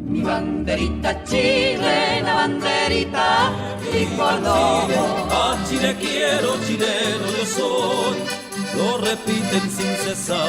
Mi banderita chilena, banderita tricolor. A Chile quiero, chileno yo soy. Lo repiten sin cesar,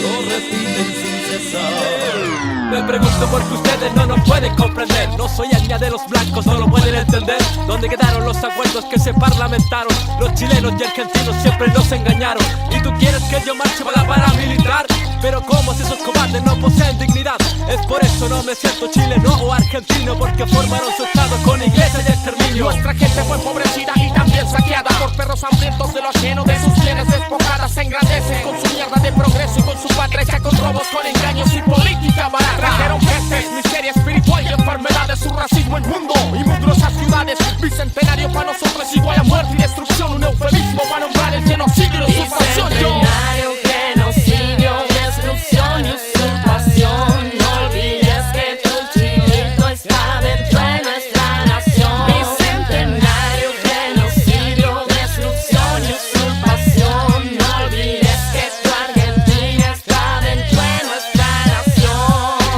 lo repiten sin cesar. Me pregunto por qué ustedes no nos pueden comprender. No soy etnia de los blancos, no lo pueden entender. ¿Dónde quedaron los acuerdos que se parlamentaron? Los chilenos y argentinos siempre nos engañaron. ¿Y tú quieres que yo marche para la paramilitar? Pero ¿cómo si esos cobardes no poseen dignidad? Es por eso no me siento chileno o argentino, porque formaron su estado con iglesia y exterminio. Nuestra gente fue empobrecida y también saqueada por perros hambrientos de lo ajeno, de sus bienes despojadas. Se engrandecen con su mierda de progreso y con su patria hecha con robos, con engaños y política barata. Trajeron pestes, miseria espiritual y enfermedades, su racismo en mundo y mugrosas ciudades. Bicentenario para nosotros es igual a muerte y destrucción, un eufemismo para nombrar el genocidio y usurpación. Bicentenario, genocidio, destrucción y usurpación. No olvides que tu chilito está dentro de nuestra nación. Bicentenario, genocidio, destrucción y usurpación. No olvides que tu Argentina está dentro de nuestra nación.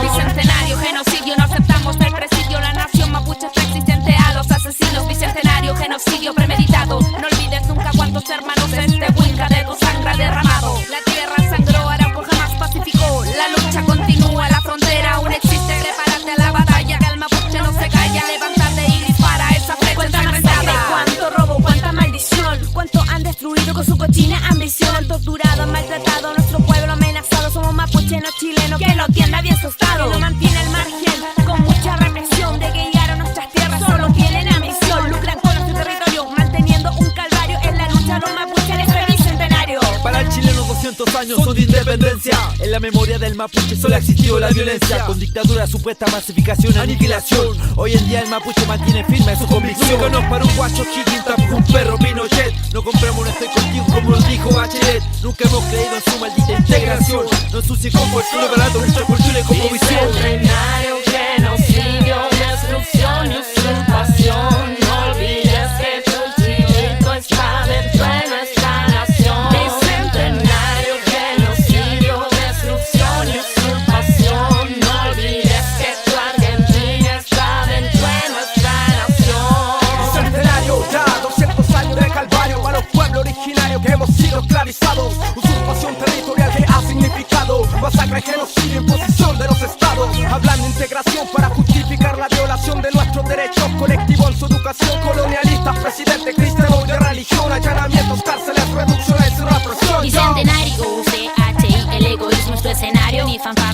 Bicentenario, genocidio, no aceptamos el presidio. La nación mapuche está existente a los asesinos. Bicentenario, genocidio premeditado. No olvides nunca cuántos hermanos este huinca de tu sangre ha derramado. La tierra sangró, Arauco jamás pacificó. La lucha continúa, la frontera aún existe. Prepárate a la batalla, que el mapuche no se calla. Levántate y dispara esa flecha ensangrentada. Cuánto robo, cuánta maldición, cuánto han destruido con su cochina ambición. Han torturado, han maltratado a nuestro pueblo amenazado. Somos mapuchenos chilenos que no tienda bien su estado, que no mantiene el margen con mucha represión de que llegaron nuestras tierras. Solo tienen ambición, lucran con nuestro territorio, manteniendo un calvario en la lucha. Los mapuches en este bicentenario. Para el chileno 200 años son de independencia. En la memoria del mapuche solo ha existido la violencia, con dictadura, supuesta pacificación, aniquilación. Hoy en día el mapuche mantiene firme su convicción. No nos para un guacho Higgins, tampoco un perro Pinochet. No compramos, no estoy contigo como lo dijo Bachelet. Nunca hemos creído en su maldita integración. No ensucie con bolsillo barato nuestra cultura y como visión. Bicentenario, genocidio, destrucción y usurpación. No olvides que tu chilito está dentro de nuestra nación. Bicentenario, genocidio, destrucción y usurpación. No olvides que tu Argentina está dentro de nuestra nación. Bicentenario, ya 200 años de calvario para los pueblos originarios que hemos sido esclavizados. Usurpación territorial que ha significado masacre, genocidio, imposición de los estados. Hablan de integración para justificar la violación de nuestros derechos colectivos en su educación. Colonialistas, presidente cristiano de religión, allanamientos, cárceles, reducciones y represión. Bicentenario, CHI, el egoísmo es tu escenario. Ni fanfarra